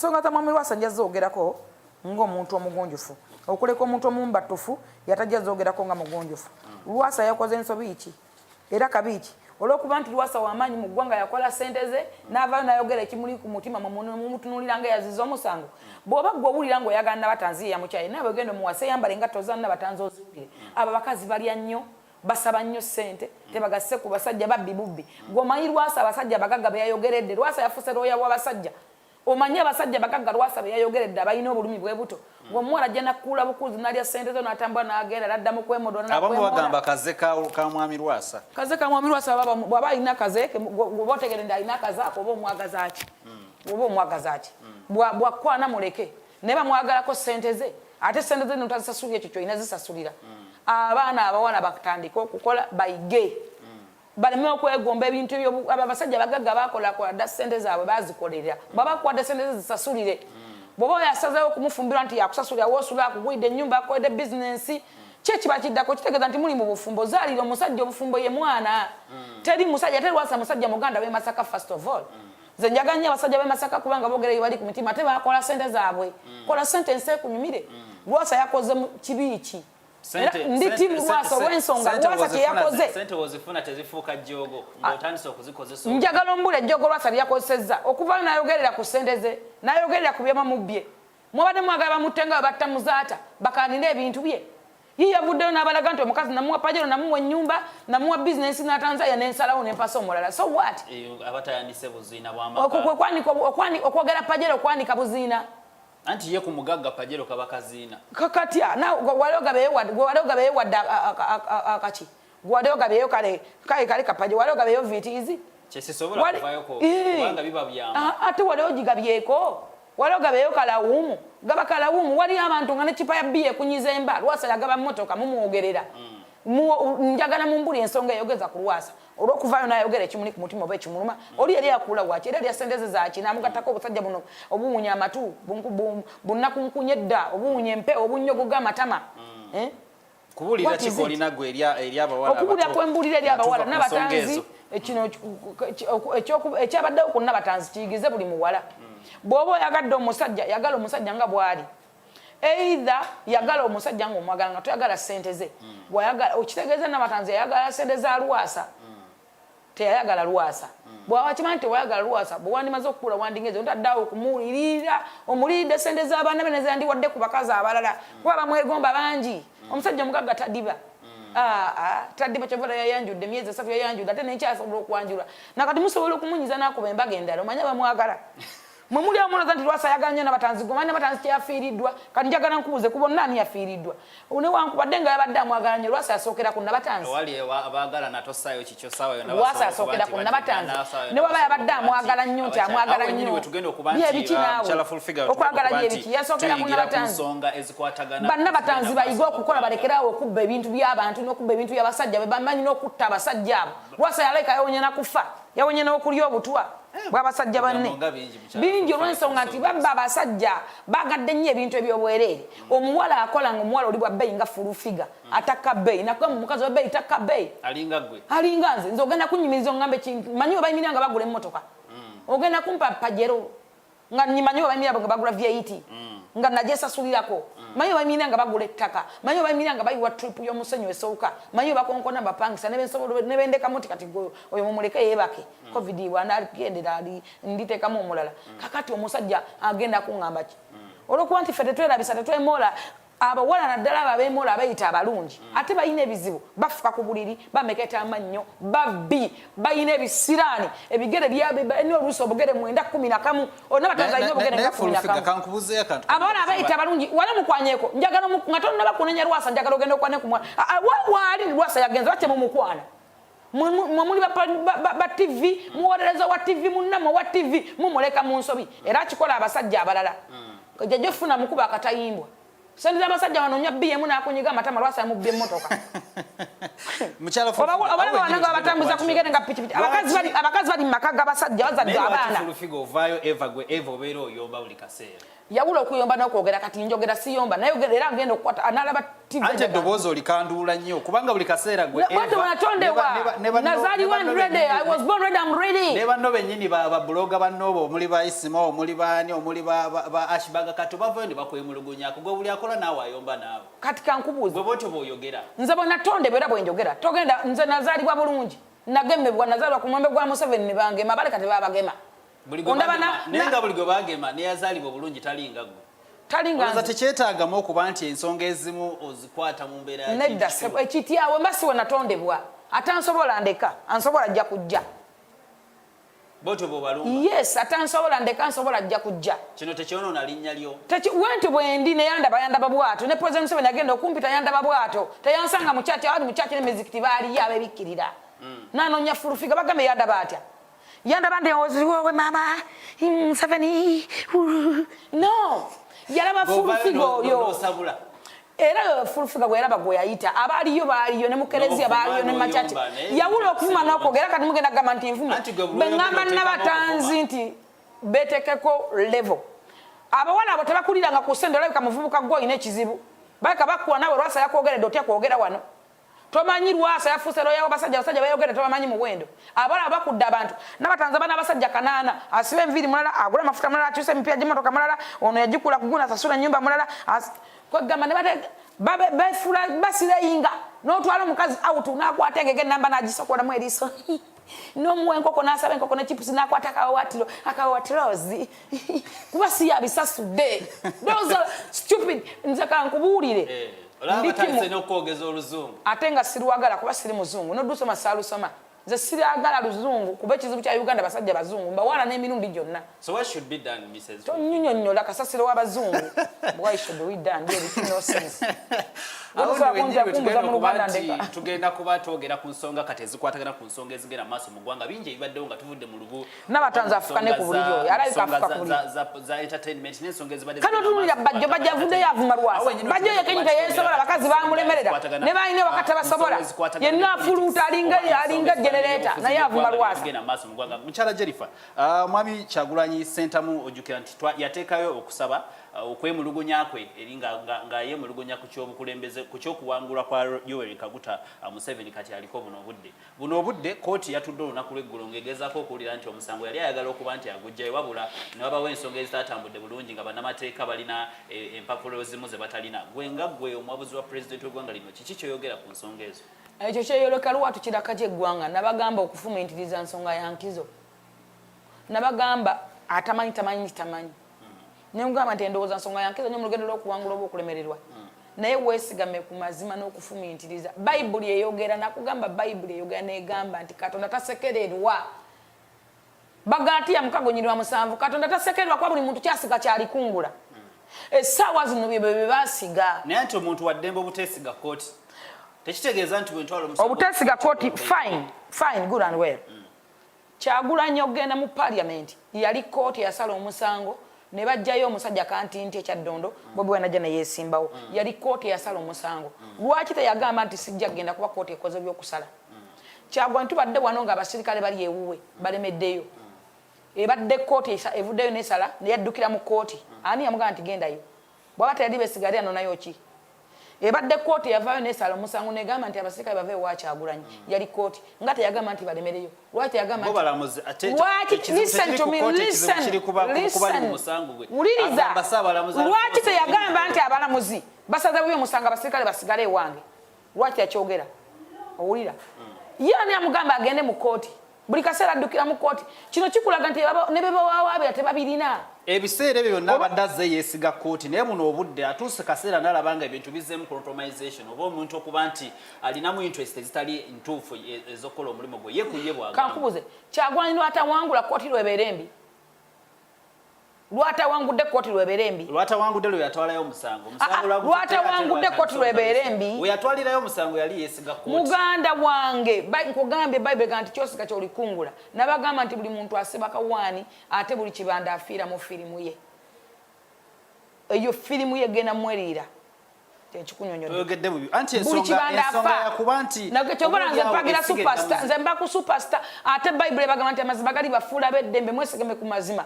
Songa ta mwami Lwasa njazogerako ng'omuntu omugonjufu okuleka omuntu omumbatufu yatajjazogerako nga mugonjufu. Lwasa yakoze ensobi ki era kabi ki olwokuba nti Lwasa w'amaanyi mu ggwanga yakola ssente ze n'avaayo n'ayogera ekimuli ku mutima mumutunuulira nga yaziza omusango. Bw'oba gwe owulira ng'oyagala Nabatanzi yamukyaye nawe ogenda omuwasa eyambala engatto za Nabatanzi oziwulire. Abo abakazi balya nnyo basaba nnyo ssente tebagasse ku basajja babbi bubbi. Gw'omanyi Lwasa abasajja abagagga be yayogeredde. Lwasa yafuuse looya w'abasajja. Omanya abasajja bagagga Lwasa be yayogeredde abalina obulumi bwe buto. Ng'omuwala ajja nakkuula bukuzi n'alya ssente zo n'atambula n'agenda n'addamu kwemodona abamu bagamba kaze ka mwami Lwasa. Kaze ka mwami Lwasa bw'aba alina akaze ke bw'oba otegeredde alina akaze ako oba omwagaza ki. Oba omwagaza ki. Bw'akwana muleke ne bamwagalako ssente ze ate ssente ze n'otazisasulira ekyo ky'olina zisasulira. Abaana abawala batandika okukola bayige. Baleme okwegomba ebintu ebyo abasajja bagagga bakola kwa dda ssente zaabwe bazikolera. Baba kwa dda ssente ze zisasulire. Bw'oba yasazeewo okumufumbira nti yakusasulira woosula akugulidde ennyumba akoledde bizinensi kye kiba kiddako kitegeeza nti muli mu bufumbo zaalira omusajja obufumbo ye mwana. Teri musajja teri Lwasa musajja muganda w'e Masaka first of all. Nze njagala nnyo abasajja b'e Masaka kubanga boogera bye bali ku mitima ate bakola ssente zaabwe. Kola ssente ensi ekunyumire. Lwasa yakoze kibi ki? Nditi Lwasa olw'ensonga Lwasa kye yakoze. Sente wozifuna tezifuuka jjogo ng'otandise okuzikozesa. Njagala ombule ejjogo Lwasa lyakozesezza okuvaayo n'ayogerera ku ssente ze n'ayogerera ku byama mu bye. Mwabadde mwagala bamutte nga batta muzaata bakaanira ebintu bye. Ye yavuddeyo n'abalaga nti omukazi namuwa pajero namuwa ennyumba namuwa bizinensi n'atanzania n'ensalawo n'empasa omulala. So what? Abatayandise buziina bw'amaka. Okwogera pajero okwanika buziina. Anti ye ku mugagga pajero kaba kaziina. Kakatya na walogabeyo wadde akaki. Walogabeyo kale kapaje walogabeyo vitizi. Kyesisobola kuvaayo ko kubanga biba byama. Ate walogigabyeko. Walogabeyo kalawumu. Gaba kalawumu wali abantu nga ne kipa ya biye kunyiza emba. Lwasa yagaba mmotoka mumuwogerera. Njagala mumbuli ensonga eyogeza ku Lwasa. Olw'okuvaayo n'ayogera ekimuli ku mutima oba ekimuluma oli yali akula waki era yali ssente ze zaaki n'amugattako obusajja buno obuwunya amatu bunnakunkunye edda obuwunya empe obunnyogo g'amatama. Kubuulira kiko olina gwe eri abawala abato. Okubuulira kwembulira eri abawala Nabatanzi kino ekyabaddewo ku Nabatanzi kiyigize buli muwala. Bw'oba oyagadde omusajja yagala omusajja nga bw'ali. Either yagala omusajja ng'omwagala nga toyagala ssente ze. Okitegeeza Nabatanzi yayagala ssente za Lwasa. Teyayagala Lwasa. Bw'aba kimanyi tewayagala Lwasa bwe wandimaze okukula wandingeze ontaddawo okumuwulirira omuliridde ssente z'abaana be ne zandiwadde ku bakazi abalala kuba bamwegomba bangi. Omusajja mugagga tadiba. Tadiba kyavula yayanjudde emyezi 3 yayanjudde ate nekyasobola okwanjula. Nakati musobola okumunyiza n'akuba embaga endala omanya bamwagala. Mwe muli amuloza nti Lwasa yagala nnyo Nabatanzi gomanya Nabatanzi kyafiiriddwa kati njagala nkubuze kuba nani yafiiriddwa ne wankubadde nga yabadde amwagala nnyo Lwasa yasookera ku Nabatanzi. Wali abaagala natosaayo kikyo saawa yonna Lwasa yasookera ku Nabatanzi ne waba yabadde amwagala nnyo nti amwagala nnyo byebiki naawe okwagala byebiki yasookera ku Nabatanzi. Bannabatanzi bayiga okukola balekerawo okubba ebintu by'abantu n'okubba ebintu by'abasajja be bamanyi n'okutta abasajja abo. Lwasa yaleka yawonye nakufa yawonye n'okulya obutwa bw'abasajja banne bingi olw'ensonga nti babba abasajja bagadde nnyo ebintu eby'obwereere. Omuwala akola ng'omuwala oli bwa bbeeyi nga fulufiga atakka bbeeyi nakuba mukazi wa bbeeyi takka bbeeyi alinga nze ogenda kunnyimiriza oŋŋambe manyi we bayimirira nga bagula emmotoka ogenda kumpa pajero nga nyimanyi we bayimirira nga bagula V8 nga nagyesasulirako manyi we bayimirira nga bagula ettaka manyi we bayimirira nga bayiwa tripu y'omusenyu esooka manyi we bakonkona bapangisa ne bendekamu ti kati oyo mumuleke yeebake covid bwanagendera nditeekamu omulala kakati omusajja agenda kuŋŋamba ki olwokuba nti ffe tetwerabisa tetwemola abawala naddala abo abeemola abayita abalungi ate balina ebizibu bafuka ku buliri bameketa amannyo babbi balina ebisiraani ebigere byabeni oluusi obugere 9-11 Nabatanzi alina obugere nga 11 abawala abayita abalungi wala mukwanyeko njagala nga tonnaba kunenya Lwasa njagala ogenda okwane ku mwana waali Lwasa yagenza lwaki mumukwana muli ba TV muwolereza wa TV munnamwe wa TV mumuleka mu nsobi era akikola abasajja abalala jajja ofuna mukuba akatayimbwa sente z'abasajja banoonya BM n'akunyiga amatama lwasa yamubba emmotoka mukyala obalaba wananga batambuza ku migere nga pikipiki abakazi bali mu maka g'abasajja bazadde abaana Fulufigo ovaayo eva obeera oyomba buli kaseera yabula okuyomba n'okwogera kati njogera siyomba naye era ngenda okukwata analaba TV ate eddoboozi olikanduula nnyo kubanga buli kaseera gwe bwatyo banatondewa nazaaliwa ready I was born ready I'm ready ne banno bennyini babuloga bannoobo omuli ba Isimo omuli baani omuli ba Ashbaga kati bavayo ne bakwemulugunyako gwe buli akola naawe ayomba naawe kati kankubuuza gwe bwotyo bw'oyogera nze bwenatonde era bwe njogera togenda nze nazaalibwa bulungi nagemebwa nazaalibwa ku mwembe gwa Museveni ne bangema bale kati babagema nenga buli gwe bagema neyazaalibwa bulungi talinga gwe talinga tekyetaagamu okuba nti ensonga ezimu ozikwata mu mbeera nedda ekityawe mbasi we natondebwa ate ansobola ndeka ansobola ajja kujja botyo bw'obalumba yes ate ansobola ndeka ansobola ajja kujja kino tekyonoona linnya lyo wenti bwendi neyandaba bwato ne President Museveni agenda okumpita yandaba bwato teyansanga mukyaki abali mukyaki nemizikiti baaliyo abebikkirira nanoonya Fulufigo bagambe yandaba atya yandaba ndi oziwowe mama Museveni no yalaba Fulufigo oyo era Fulufigo bweraba gwe yayita abaaliyo baaliyo ne mukerezia baaliyo ne machachi yawula okuvuma n'okwogera kati mugenda gamba nti nvuma bengamba n'abatanzi nti betekeko level abawala abo tebakuliranga ku ssente olabika muvubuka gwe olina ekizibu baleka bakuwa nawe lwasa yakwogeredde otya kwogera wano tomanyi lwasa yafuuse loyawo basajja bayogera tobamanyi muwendo abala bakudde abantu n'abatanza bana abasajja 8 asibe enviri mulala agula amafuta mulala akyuse emipira gy'emmotoka mulala ono yagikula kuguna sasula nyumba mulala kwegamba ne bafula basireyinga n'otwala omukazi out n'akwata engege namba n'agisokolamu eriiso n'omuwa enkoko n'asaba enkoko ne chipusi n'akwata akawatirozi kuba si yabisasudde those are stupid nze kankubuulire olaba n'okwogeza oluzungu ate nga siriwagala kuba siri muzungu nodusoma saalusoma nze siriagala luzungu kuba ekizibu kya Uganda basajja bazungu mbawala n'emirundi gyonna so what should be done Mrs. tonyonyola kasasiro w'abazungu why should we done there no sense tugenda kuba twogera ku nsonga kati ezikwatagana ku nsonga ezigenda maaso mu ggwanga bingi ebibaddewo nga tuvudde mu lubu n'abatanzi afuka ne ku buliyo alabika afuka ku buliyo za entertainment n'ensonga ezibadde kano tunulira bajjo avuddeyo avuma lwasa bajjo yekenyita yeesobola bakazi bamulemerera ne balina wakati basobola yenna afuluuta alinga generator naye avuma lwasa mukyala Jennifer mwami Kyagulanyi Ssentamu ojjukira nti yateekayo okusaba okwemulugunya kwe eri nga yemulugunya ku ky'obukulembeze ku ky'okuwangulwa kwa Yoweri Kaguta Museveni kati aliko buno obudde kooti yatudde olunaku lw'eggulo ng'egezaako okuwulira nti omusango yali ayagala okuba nti agujjayo wabula ne wabawo ensonga ezitatambudde bulungi nga bannamateeka balina empapulo ezimu ze batalina gwe omwabuzi wa pulezidenti w'eggwanga lino kiki kyoyogera ku nsonga ezo ekyo kyeyoleka lwatu kiraka ky'eggwanga nabagamba okufumiitiriza nsonga ya nkizo nabagamba tamanyi nemugamba nti endowooza nsonga ya nkizo nnyo mu lugendo lw'okuwangula oba okulemererwa naye weesigame ku mazima n'okufumiitiriza bayibuli eyogera nakugamba bayibuli eyogera negamba nti Katonda tasekererwa Bagatiya mukagonyirwa 7 Katonda tasekererwa kwa buli muntu kyasiga kyalikungula essaawa zino bye basiga naye nti omuntu waddembe obuteesiga kooti tekitegeeza nti bwentwala omusango obuteesiga kooti fine good and well Kyagulanyi ogenda mu parliament yali kooti yasala omusango ne bajjayo omusajja kantinti ekyaddondo Bobi Wine najja yeesimbawo yali kooti yasala omusango lwaki teyagamba nti sijja kugenda kuba kooti ekoze by'okusala Kyagulanyi tubadde wano nga abasirikale bali ewuwe balemeddeyo ebadde kooti evuddeyo n'esala ne yaddukira mu kooti ani yamugamba nti gendayo bw'aba teyali beesigalira nonayo ki ebadde kooti yavaayo n'esala omusango negamba nti abasirikale bave ewa Kyagulanyi yali kooti nga teyagamba nti balemereyo lwaki teyagamba wuliriza lwaki teyagamba nti abalamuzi basaza bubi omusango abasirikale basigale ewange lwaki yakyogera owulira ye ani amugamba agende mu kooti buli kaseera addukira mu kooti kino kikulaga nti ne bebawawaabira tebabirina ebiseera ebyo byonna abadde azze yeesiga kooti naye muno obudde atuuse kaseera n'alaba nga ebintu bizzeemu compromisation oba omuntu okuba nti alinamu interest ezitali ntuufu ez'okukola omulimu gwe ye ku ye bwagamba kankubuze Kyagulanyi lwatawangula kooti lw'ebeera embi lwatawangudde kooti lw'ebeera embi lwatawangudde lwe yatwalayo omusango lwatawangudde kooti lw'ebeera embi we yatwalirayo omusango yali yeesiga kooti muganda wange nkugambye bayibuli gamba nti kyosiga kyolikungula nabagamba nti buli muntu asiba kawaani ate buli kibanda afiira mu firimu ye eyo firimu ye genda mweriira oyogedde bubi anti ensonga yakuba nti nakyobola nze mpagira superstar nze mba ku superstar ate Bible bagamba nti amazima gali bafuula beddembe mwesigame ku mazima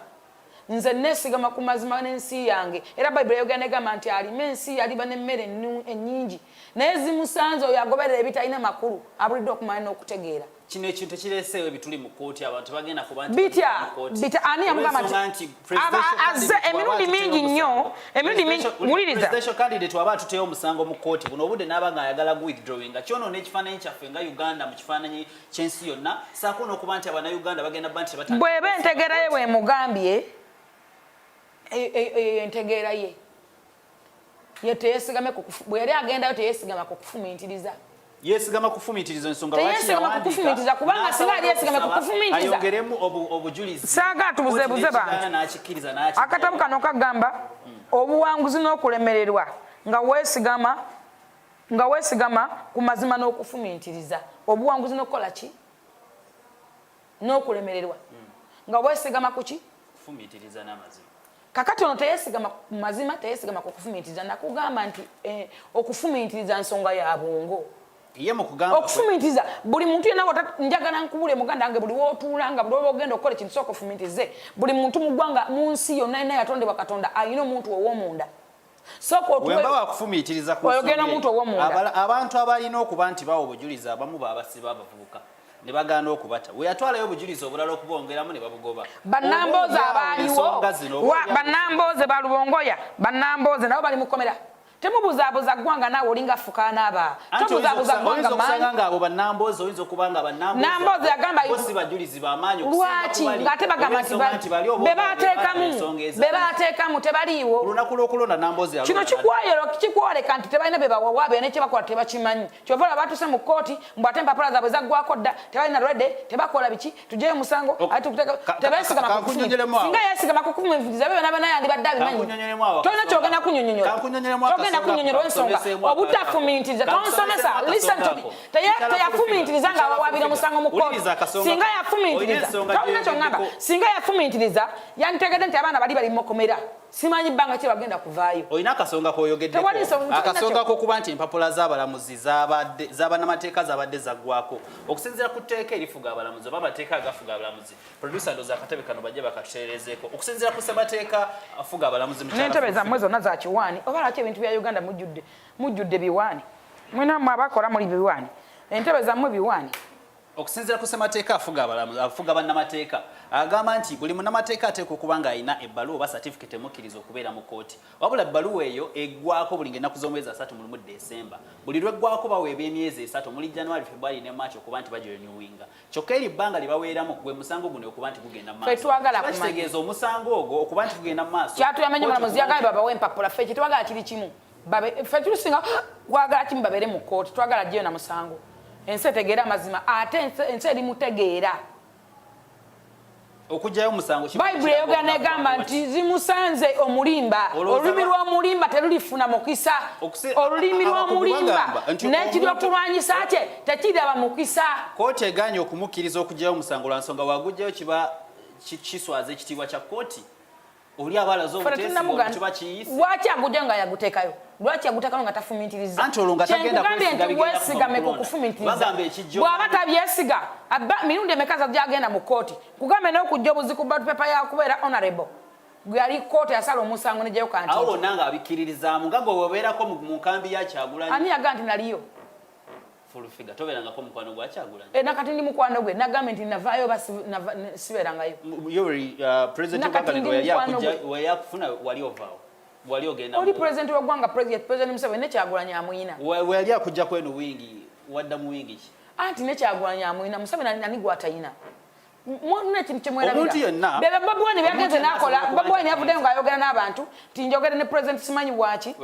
nze nesigama ku mazima n'ensi yange era Bible yogenda egamba nti alima ensi yaliba n'emmere ennyingi naye zimusanze oyo agoberera ebitalina makulu abulidde okumanya n'okutegeera kino ekintu kireeseewo ebituli mu kkooti abantu bagenda kuba nti bitya ani yamugamba nti azze emirundi mingi nnyo emirundi mingi muliriza presidential candidate waba atuteewo omusango mu kkooti buno obudde n'aba ng'ayagala withdrawing kyonoona ekifaananyi kyaffe nga Uganda mu kifaananyi ky'ensi yonna saako n'okuba nti Abannayuganda bagenda bba nti bw'eba entegeera ye bw'emugambye entegeera ye teyeesigame bwe yali agendayo teyeesigama ku kufumiitiriza yesigama kufumiitiriza ensonga lwaki yawandiika kubanga singa ali yesigame ku kufumiitiriza ayongeremu obujulizi saaga tubuzeebuze bantu akatabu kano kagamba obuwanguzi n'okulemererwa nga weesigama ku mazima n'okufumiitiriza obuwanguzi n'okukola ki n'okulemererwa nga weesigama ku ki kufumiitiriza n'amazima kakati ono teyeesigama ku mazima teyeesigama ku kufumiitiriza nakugamba nti okufumiitiriza nsonga ya bwongo okufumiitiriza buli muntu yenna njagala nkubule muganda wange buli wootuulanga buli ogenda okukola ekintu sooka ofumiitirize buli muntu mu ggwanga mu nsi yonna yenna yatondebwa Katonda alina omuntu ow'omunda wemba wakufumiitiriza oyogenda omuntu ow'omunda abantu abalina okuba nti bawa obujulizi abamu baabasiba abavubuka ne baganda okubata we yatwalayo obujulizi obulala okubongeramu ne babugoba bannamboozi abaaliwo bannamboozi balubongoya bannamboozi nabo bali mukomera temubuzaabuza ggwanga naawe olinga fukaana aba tomuzaabuza ggwanga maanyi abo bannamboozi oyinza okubanga bannamboozi yagamba bosi bajulizi bamaanyi lwaki ng'ate bagamba nti be baateekamu tebaliiwo olunaku lw'okulonda namboozi kino kikwoleka nti tebalina be bawawaabya ne kye bakola tebakimanyi kyova olaba batuse mu kkooti mbu ate empapula zaabwe zaggwako dda tebalina lwedde tebakola biki tuggyeyo musango ate tukuteeka tebeesigama ku kufumiitiriza singa yeesigama ku kufumiitiriza be byonna byonna yandibadde abimanyi tolina kyogenda kunnyonnyola nakunyonyola ensonga obutafumiitiriza tonsomesa listen to me teyafumiitiriza nga awawabira omusango mu kkooti singa yafumiitiriza tolina kyongamba singa yafumiitiriza yantegedde nti abaana bali mukomera simanyi bbanga ki bagenda kuvaayo olina akasonga koyogeddeko akasonga kokuba nti empapula z'abalamuzi z'abannamateeka zabadde zaggwako okusinziira ku tteeka erifuga abalamuzi oba amateeka agafuga abalamuzi producer ndoza akatebe kano bajje bakatutereezeeko okusinziira ku ssemateeka afuga abalamuzi n'entebe zammwe zonna za kiwaani oba lwaki ebintu bya Uganda mujjudde biwaani mwinammwe abakola muli biwaani entebe zammwe biwaani okusinziira ku ssemateeka afuga bannamateeka agamba nti buli munnamateeka ateekwa okuba ng'alina ebbaluwa oba certificate emukkiriza okubeera mu kkooti wabula ebbaluwa eyo eggwako buli ng'ennaku z'omwezi 3 mu Desemba buli lw'eggwako baweebwa emyezi 3 omuli January, February ne March okuba nti bagirenewinga kyokka eri bbanga lye baweeramu gwe musango guno okuba nti gugenda mu maaso kitegeeza omusango ogwo okuba nti gugenda mu maaso kyatuyamanya omulamuzi yagambye babawe empapula ffe kyetwagala kiri kimu ffe tulisinga gwagala kimu babeere mu kkooti twagala jjeyo na musango ensi etegeera amazima ate ensi eri mutegeera okujjayo omusango Bible eyogera negamba nti zimusanze omulimba olulimi lw'omulimba terulifuna mukisa olulimi lw'omulimba n'ekiri okulwanyisa kye tekiraba mukisa kkooti egaanye okumukkiriza okujjayo omusango lwa nsonga wagujjayo kiba kiswaza ekitiibwa kya kkooti oli abalaza obuteesiba kiyise lwaki agujja nga yaguteekayo lwaki yaguteekayo nga tafumiitiriza anti olwo nga tagenda weesigame ku kufumiitiriza bw'aba tabyesiga mirundi emeka gyagenda mu kkooti kugambe n'okujja obuzi ku ballot paper yakubeera honorable gwe yali kkooti yasala omusango nejjayo kanti awo bonna nga abikkiririzaamu nga gwe webeerako mu nkambi ya Kyagulanyi ani yagaa nti naliyo fulfiga tobeerangako mukwano gwa Kyagulanyi nakati ndi mukwano gwe nagambe nti navaayo oba sibeerangayo president weyakufuna wali ovaawo wali ogenda oli president w'eggwanga president Museveni ne Kyagulanyi amuyina weyali akujja kweno wingi wadda mu wingi ki anti ne Kyagulanyi amuyina Museveni ani gwatayina mwonna ekintu omuntu yenna bebe Bobi Wine byagenze nakola Bobi Wine yavuddeyo ng'ayogera n'abantu ti njogere ne president simanyi bwaki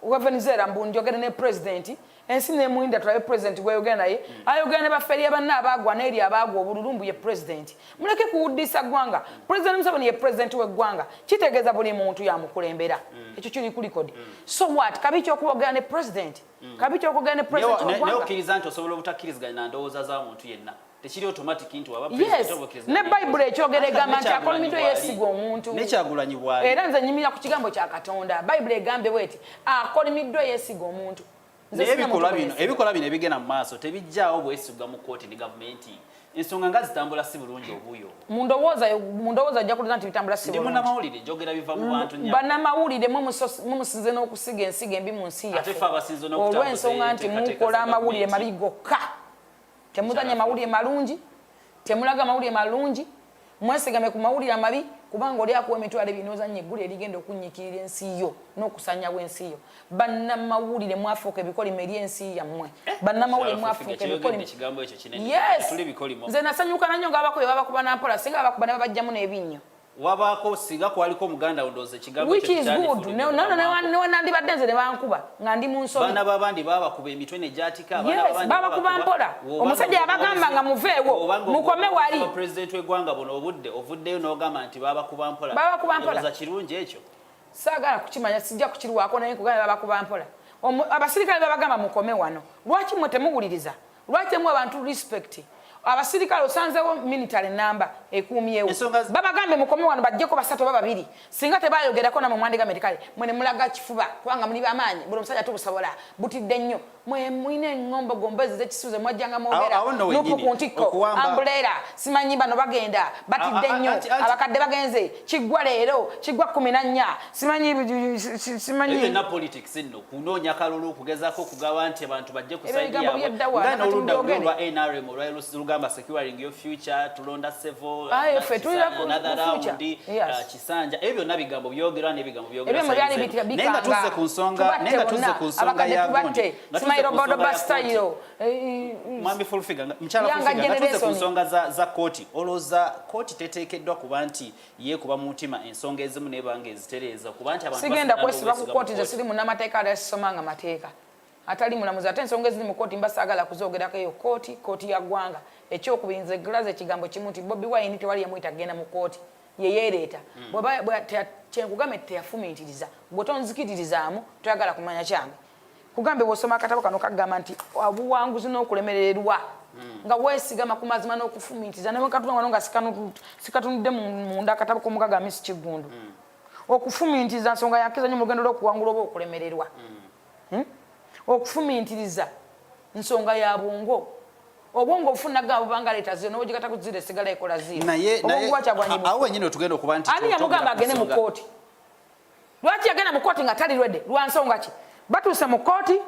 wa Venezuela mbu njogere ne president ensi nemuinda tulabe president gweyogera naye ayogera ne bafeeri abanna abaagwa n'eri abaagwa obululumbu ye president muleke kuwuddisa ggwanga president Museveni ye president w'eggwanga kitegeeza buli muntu yamukulembera ekyo kiri ku likodi so what kabi ky'okwogera ne president kabi ky'okwogera ne president w'eggwanga naye okkiriza nti osobola obutakkiriziganya na ndowooza z'omuntu yenna tekiri automatic into aba president ne Bible ekyogera egamba nti akola emitwe yeesiga omuntu ne Kyagulanyi bwali era nze nyimira ku kigambo kya Katonda Bible egambe bweti akola emitwe yeesiga omuntu ebikola bino ebigenda mu maaso tebijjaawo bwesiga mu kooti ne gavumenti ensonga nga zitambula si bulungi obuyo mundowooza ajja kuliza nti bitambula si bulungi bannamawulire njogera biva mu bantu nnyo bannamawulire mumusinze n'okusiga ensiga embi mu nsi yaffe olw'ensonga nti mukola amawulire mabi gokka temuzanya amawulire malungi temulaga amawulire malungi mwesigame ku mawulire amabi kubanga oli akuwa emitwalo ebiri n'ozanya eggulu erigenda okunyikirira ensi yo n'okusanyawo ensi yo bannamawulire mwafuuka ebikolimo eri ensi yammwe bannamawulire mwafuuka ebikolimo nze nasanyuka nanyo ng'abakubi babakuba nampola singa babakuba ne babajjamu n'ebinnyo wabaako singa kwaliko omuganda ondooza ekigambo which is good ne nandibadde nze ne bankuba nga ndi mu nsobi baana babandi babakuba emitwe ne gyatika babakuba mpola omusajja yabagamba nga muveewo mukome wali president w'eggwanga buno ovuddeyo n'ogamba nti babakuba mpola za kirungi ekyo saagala kukimanya sijja kukirwako naye nkugamba babakuba mpola abasirikale babagamba mukome wano lwaki mwe temuwuliriza lwaki temuwa abantu respect abasirikale osanzewo military number ekuumyewo babagambe mukome wano bajjeko basatu bababiri singa tebayogerako namwe mwandiga medikale mwene mulaga kifuba kubanga muli bamaanyi buli omusajja tubusobola butidde nnyo mwe mwine eŋŋombo gombezi z'ekisuuze mwajjanga mwogera nupu ku ntikko ambulera simanyi bano bagenda batidde nnyo abakadde bagenze kiggwa leero kiggwa 14 simanyi na politics nno kunoonya kalulu okugezaako okugaba nti abantu bajje kusaidia nga n'oludda lwa NRM olwalugamba securing your future tulonda several another round kisanja ebyo byonna bigambo byogerwa n'ebigambo byogerwa naye nga tuzze ku nsonga ya gundi Robodo Bastayo Mwami Fulfiga mchala Fulfiga natuze ku nsonga za kooti oloza kooti teteekeddwa kuba nti ye kuba mu mutima ensonga ezimu n'ebanga ezitereza kuba nti abantu sigenda kwesiba ku kooti ze siri mu n'amateeka agasomanga mateeka atali mulamuzi ate ensonga eziri mu kooti mbasaagala kuzoogerako eyo kooti ya ggwanga ekyokubinza eggulaza ekigambo kimu nti Bobi Wine tewali yamuyita genda mu kooti yeyeereeta kyenkugamba teyafumiitiriza bwe tonzikiririzaamu toyagala kumanya kyange kugambe bw'osoma akatabo kano kagamba nti obuwanguzi n'okulemererwa nga weesigama ku mazima n'okufumiitiza ne katunga wano nga sikatunudde munda akatabo k'omugaga Miss Kigundu okufumiitiriza nsonga yakiza nnyo mu lugendo lw'okuwangula oba okulemererwa okufumiitiriza nsonga ya bwongo obwongo obufunaga bubanga leeta zero n'obugikata ku zero esigala ekola zero awo wenyini otugenda okuba nti ani yamugamba agende mu kooti lwaki yagenda mu kooti nga tali lwedde lwa nsonga ki batuuse mu kooti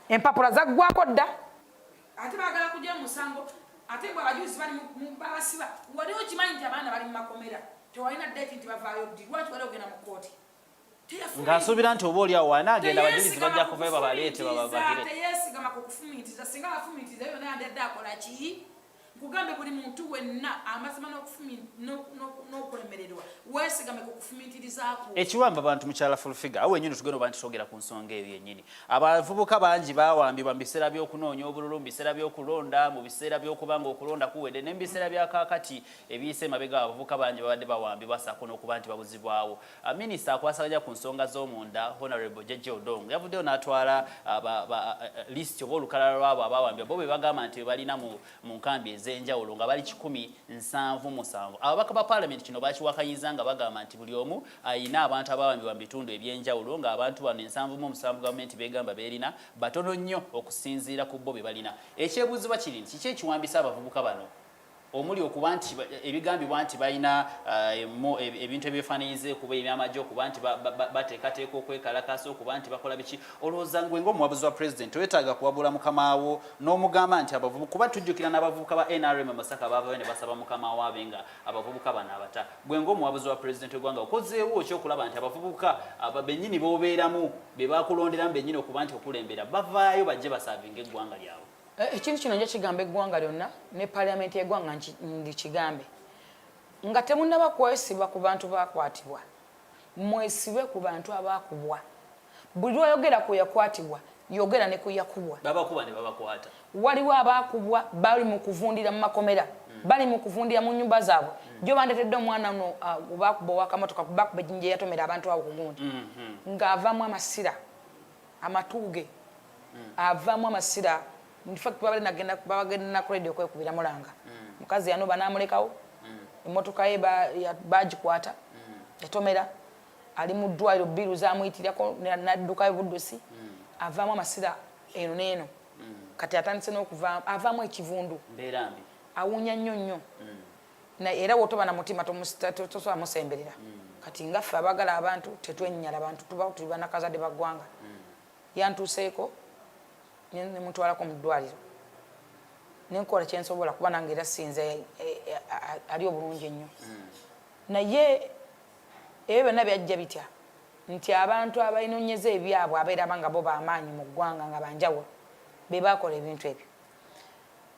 empapula zaggwako dda ate baagala kujja mu musango ate bwe abajulizi bali mu babasiba wali okimanyi nti abaana bali mu makomera tewalina ddeeti nti bavaayo ddi lwaki wali ogenda mu kooti ng'asuubira nti oba oliawo wanaagenda abajulizi bajja kuvayo babaleete babagire teyeesigama ku kufumiitiriza singa abafumiitiriza eyo naye andadde akola ki kugambe buli muntu wenna amazima n'okulemererwa weesigame ku kufumiitirizaako ekiwamba abantu mukyala Fulfiga awo wenyini tugenda oba nti twogera ku nsonga eyo yennyini abavubuka bangi bawambibwa mu biseera by'okunoonya obululu mu biseera by'okulonda mu biseera by'okuba nga okulonda kuwedde ne mu biseera bya kaakati ebiyise emabega abavubuka bangi babadde bawambibwa ssaako n'okuba nti babuzibwawo minisita akwasaganya ku nsonga z'omunda Honorable Jeje Odongo yavuddeyo n'atwala lisiti oba olukalala lwabo abawambibwa bo be bagamba nti balina mu nkambi enjawulo nga bali 177 ababaka ba parliament kino bakiwakanyiza nga bagamba nti buli omu ayina abantu abawambibwa mu bitundu ebyenjawulo nga abantu bano 77 gavumenti begamba beerina batono nnyo okusinziira ku bo be balina ekyebuuzibwa kiri nti kiki ekiwambisa abavubuka bano omuli okuba nti ebigambibwa nti balina ebintu ebyefaananyize kuba ebyamajjo okuba nti bateekateeka okwekalakasa okuba nti bakola biki olowooza gwe ng'omuwabuzi wa pulezidenti oyetaaga kuwabula mukamaawo n'omugamba nti abavubuka kuba tujjukira n'abavubuka ba NRM Masaka baavayo ne basaba mukamaawo abe nga abavubuka bano abata gwe ng'omuwabuzi wa pulezidenti w'eggwanga okozeewo ekyokulaba nti abavubuka bennyini b'obeeramu be bakulonderamu bennyini okuba nti okulembera bavaayo bajje basaavinga eggwanga lyabwe ekintu kino nja kigamba eggwanga lyonna ne paliamenti y'eggwanga ndi kigambe nga temunnaba kwesibwa ku bantu bakwatibwa mwesibe ku bantu abakubwa buli lwayogera ku yakwatibwa yogera ne ku yakubwa babakuba ne babakwata waliwo abakubwa bali mu kuvundira mu makomera bali mu kuvundira mu nyumba zaabwe jo bandetedde omwana no bakuba wakamotoka kubakuba ejjinja yatomera abantu awo ku gundi ng'avaamu amasira amatuuge avaamu amasira in fact babagenda na radio kwekubira mulanga mukazi yano banamulekawo emotoka ye bagikwata yatomera ali mu ddwaliro biru zamuyitirako naddukayo buddusi avaamu amasira eno n'eno kati atandise n'okuvaamu avaamu ekivundu awunya nnyo era wotoba na mutima tosobola musemberera kati ngaffe abagala abantu tetwennyala abantu tuba tuli banakazadde baggwanga yantuuseeko nemutwalako mu ddwaliro nenkola kyensobola kuba nange era sinze ali obulungi ennyo naye ebyo byonna byajja bitya nti abantu abayinonyeza ebyabwe abeera banga bo bamaanyi mu ggwanga nga banjawulo be bakola ebintu ebyo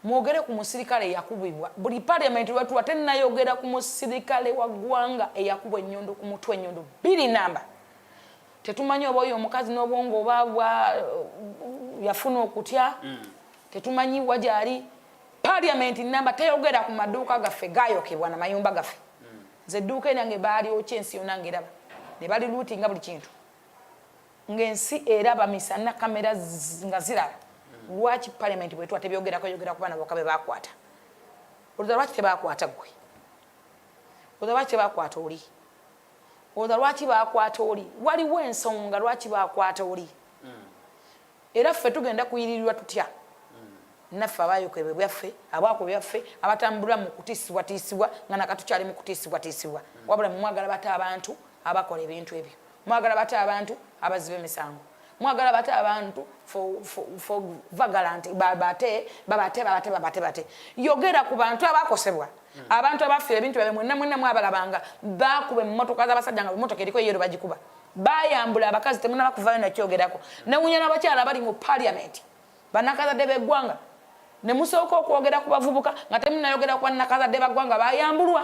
mwogere ku musirikale eyakubibwa buli parliament wetuwa tennayogera ku musirikale wa ggwanga eyakubwa ennyondo ku mutwe ennyondo 2 namba tetumanyi oba oyo omukazi n'obwongo oba yafuna okutya tetumanyi wajali parliament namba teyogera ku maduuka gaffe gayokebwa na mayumba gaffe nze edduuka nange baali okyensi yonna ngeraba ne bali lootinga buli kintu ng'ensi eraba misana kamera nga ziraba lwaki parliament bwetuwa tebyogerako yogera ku baana bokka be bakwata olwo lwaki tebakwata gwe olwo lwaki tebakwata oli olwo lwaki bakwata oli waliwo ensonga lwaki bakwata oli era ffe tugenda kuyirirwa tutya naffe abayokebwe byaffe abwako byaffe abatambula mu kutiisibwatiisibwa nga nakatukyali mu kutiisibwatiisibwa wabula mwagala bata abantu abakola ebintu ebyo mwagala bata abantu abaziba emisango mwagala bata abantu for vagalant babate yogera ku bantu abakosebwa abantu abafiira ebintu byabwe mwenna mwabalabanga bakuba emmotoka z'abasajja nga emmotoka eriko yero bagikuba bayambula abakazi temuna bakuvaayo nakyogerako newunya n'abakyala bali mu parliament banakazadde b'eggwanga ne musooka okwogera ku bavubuka nga temunayogera ku banakazadde baggwanga bayambulwa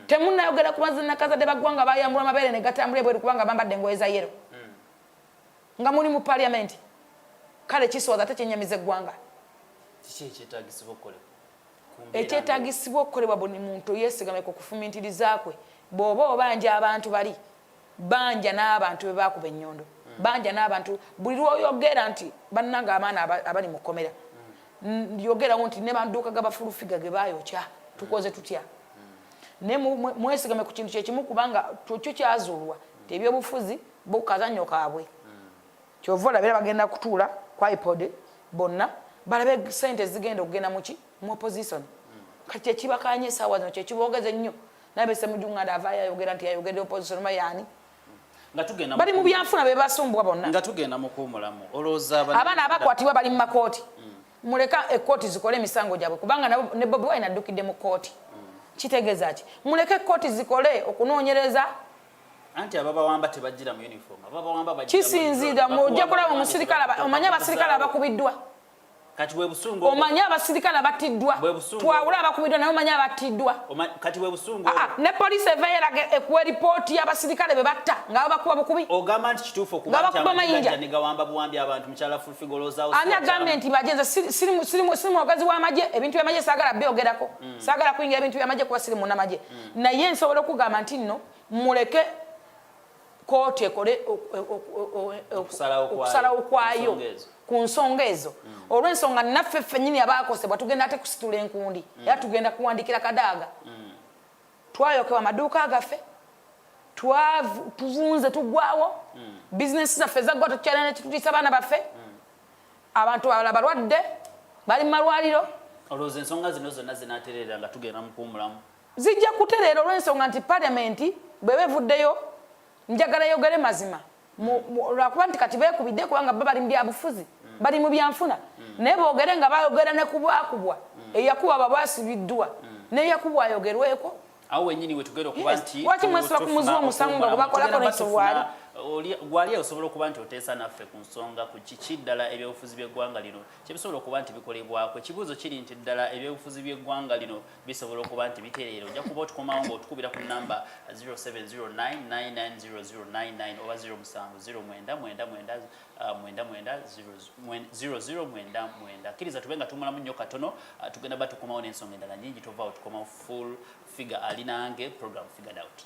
temunayogera ku banakazadde baggwanga bayambulwa amabeere ne gatambula ebweru kubanga bambadde engoye za yero nga muli mu parliament kale kisooza tekyenyamiza eggwanga ekyetaagisibwa okukolebwa buli muntu yeesigame ku kufumintirizaakwe bw'oba obanja abantu bali banja n'abantu be bakuba ennyondo banja n'abantu buli lwoyogera nti bannanga abaana abali mu kkomera yogerawo nti ne banduuka gabafulufiga ge bayokya tukoze tutya ne mwesigame ku kintu kyekimu kubanga kyo kyazuulwa tebyobufuzi bukazannyo kaabwe kyova olabira bagenda kutuula kwa ipod bonna balabe sente zigenda okugenda muki mu opposition kati kyekibakanye esaawa zino kyekiboogeze nnyo nabese mujunganda avaayo ayogera nti yayogedde opposition mayaani bali mu byanfuna be basumbwa bonna nga tugenda mu kuwumulamu abaana abakwatibwa bali mu makooti muleka ekkooti zikole emisango gyabwe kubanga ne Bobi Wine addukidde mu kkooti kitegeeza ki muleke ekkooti zikole okunoonyereza anti ababawamba tebajjira mu uniform ababawamba bajjira kisinziira mujja kulaba omusirikale omanya abasirikale abakubiddwa kati bwe busungu omanya abasirikale abatiddwa twawula abakubiddwa naye omanya abatiddwa kati bwe busungu ne poliisi eveera ekuwa ripooti y'abasirikale be batta nga babakuba bukubi ogamba nti kituufu okubamayinja ne gawamba buwambi abantu mukyala fulfigolozaawo ani agambye nti bajenze sirimu ogazi w'amagye ebintu by'amagye saagala byogerako saagala kuyingira ebintu by'amagye kuba sirimu n'amagye naye nsobola okugamba nti nno muleke kooti ekole okusalawo kwayo ku nsonga ezo olw'ensonga naffe ffennyini abaakosebwa tugenda ate kusitula enkundi era tugenda kuwandikira kadaaga twayokewa amaduuka gaffe tuvunze tuggwawo bizinesi zaffe zaggwa tukyalina nekitutiisa abaana baffe abantu balala balwadde bali mu malwaliro olowooza ensonga zino zonna zinaaterera nga tugenda mu kuwumulamu zijja kutereera olw'ensonga nti parliamenti bweba evuddeyo njagala yogere mazima lwakuba nti kati beekubidde kubanga bo bali mu byabufuzi bali mu byanfuna naye boogere nga bayogera ne kubwakubwa eyakuba babasibiddwa neyakubwa ayogerweko awo wenyini wetugenda okuba nti lwaki mwesiba kumuziwa omusango nga gubakolako nekisobwali gwali osobola okuba nti oteesa naffe ku nsonga ku kiki ddala ebyobufuzi by'eggwanga lino kyebisobola okuba nti bikolebwako ekibuuzo kiri nti ddala ebyobufuzi by'eggwanga lino bisobola okuba nti bitereera ojja kuba otukomawo ng'otukubira ku namba 0709990099 oba 0709990099 kkiriza tube nga tumulamu nnyo katono tugenda batukomawo n'ensonga endala nyingi tovaawo tukomawo full figure ali nange program figured out.